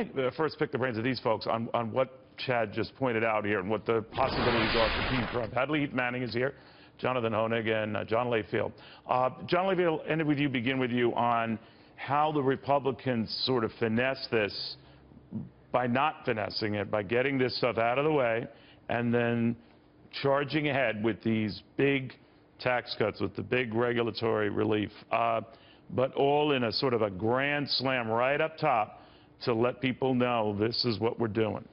to first pick the brains of these folks on what Chad just pointed out here and what the possibilities are for Team Trump. Hadley, Heath is here, Jonathan Hoeing, and John Layfield. John Layfield, begin with you on how the Republicans sort of finesse this by not finessing it, by getting this stuff out of the way and then charging ahead with these big tax cuts, with the big regulatory relief, but all in a sort of a grand slam right up top to let people know this is what we're doing.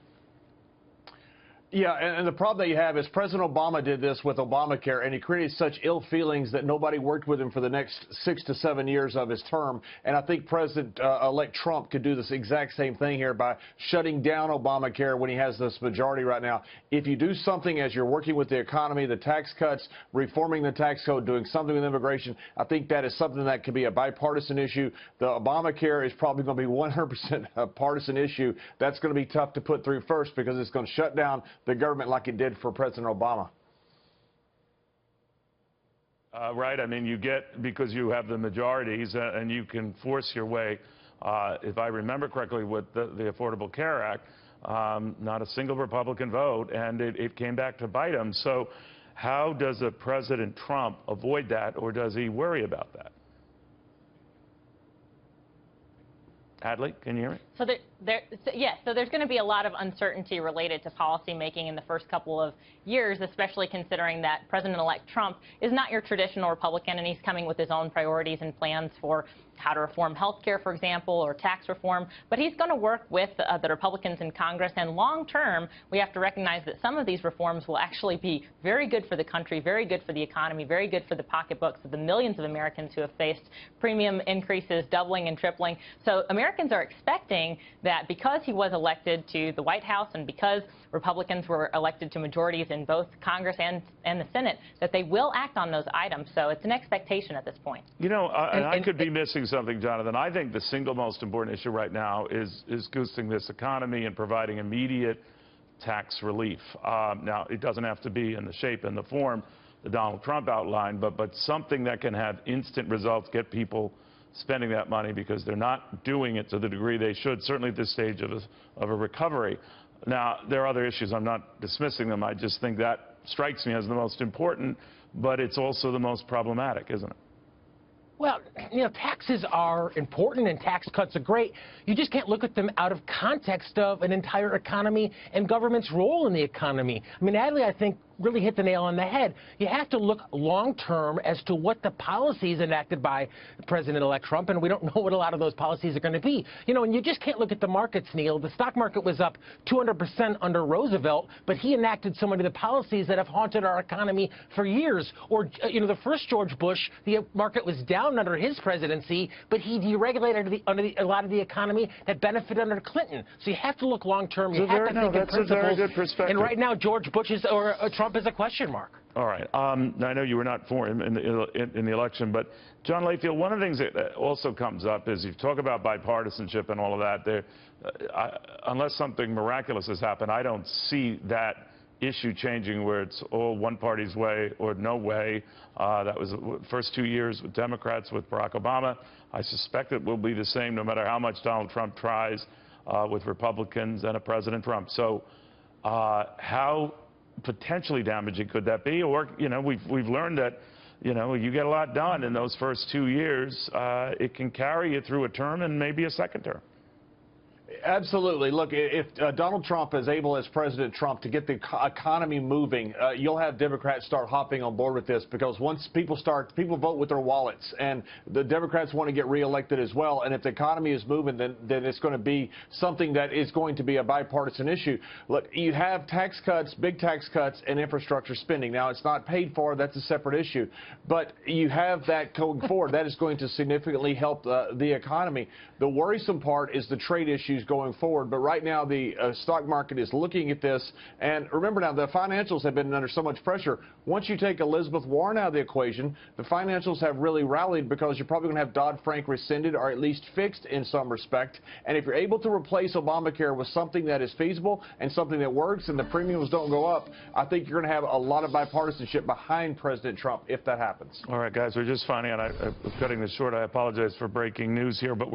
Yeah, and the problem that you have is President Obama did this with Obamacare, and he created such ill feelings that nobody worked with him for the next 6 to 7 years of his term. And I think President-elect Trump could do this exact same thing here by shutting down Obamacare when he has this majority right now. If you do something as you're working with the economy, the tax cuts, reforming the tax code, doing something with immigration, I think that is something that could be a bipartisan issue. The Obamacare is probably going to be 100% a partisan issue. That's going to be tough to put through first because it's going to shut down the government like it did for President Obama. Right. I mean, you get, because you have the majorities and you can force your way, if I remember correctly, with the Affordable Care Act, not a single Republican vote, and it came back to bite him. So how does a President Trump avoid that, or does he worry about that? Hadley, can you hear me? So there's going to be a lot of uncertainty related to policy making in the first couple of years, especially considering that President-elect Trump is not your traditional Republican, and he's coming with his own priorities and plans for how to reform health care, for example, or tax reform. But he's going to work with the Republicans in Congress, and long term, we have to recognize that some of these reforms will actually be very good for the country, very good for the economy, very good for the pocketbooks of the millions of Americans who have faced premium increases doubling and tripling. So Americans are expecting that because he was elected to the White House and because Republicans were elected to majorities in both Congress and the Senate, that they will act on those items. So it's an expectation at this point. You know, I could be missing something, Jonathan. I think the single most important issue right now is goosing this economy and providing immediate tax relief. Now, it doesn't have to be in the shape and the form that Donald Trump outlined, but something that can have instant results, get people spending that money, because they're not doing it to the degree they should, certainly at this stage of a recovery. Now, there are other issues. I'm not dismissing them. I just think that strikes me as the most important, but it's also the most problematic, isn't it? Well, you know, taxes are important and tax cuts are great. You just can't look at them out of context of an entire economy and government's role in the economy. I mean, Hadley, I think, really hit the nail on the head. You have to look long-term as to what the policies enacted by President-elect Trump, and we don't know what a lot of those policies are going to be. You know, and you just can't look at the markets, Neil. The stock market was up 200% under Roosevelt, but he enacted so many of the policies that have haunted our economy for years. Or, you know, the first George Bush, the market was down under his presidency, but he deregulated a lot of the economy that benefited under Clinton. So you have to look long-term. You have to think in principles. That's a very good perspective. And right now, George Bush is, or Trump is a question mark. All right. I know you were not for him in the election, but John Layfield, one of the things that also comes up is you talk about bipartisanship and all of that. Unless something miraculous has happened, I don't see that issue changing where it's all one party's way or no way. That was the first 2 years with Democrats, with Barack Obama. I suspect it will be the same no matter how much Donald Trump tries with Republicans and a President Trump. So how potentially damaging could that be? Or, you know, we've learned that, you know, you get a lot done in those first 2 years. It can carry you through a term and maybe a second term. Absolutely. Look, if Donald Trump is able, as President Trump, to get the economy moving, you'll have Democrats start hopping on board with this, because once people vote with their wallets, and the Democrats want to get reelected as well. And if the economy is moving, then it's going to be something that is going to be a bipartisan issue. Look, you have tax cuts, big tax cuts, and infrastructure spending. Now, it's not paid for. That's a separate issue. But you have that going forward. That is going to significantly help the economy. The worrisome part is the trade issues going forward. But right now, the stock market is looking at this. And remember now, the financials have been under so much pressure. Once you take Elizabeth Warren out of the equation, the financials have really rallied, because you're probably going to have Dodd-Frank rescinded, or at least fixed in some respect. And if you're able to replace Obamacare with something that is feasible and something that works and the premiums don't go up, I think you're going to have a lot of bipartisanship behind President Trump if that happens. All right, guys, we're just finding out. I'm cutting this short. I apologize for breaking news here, but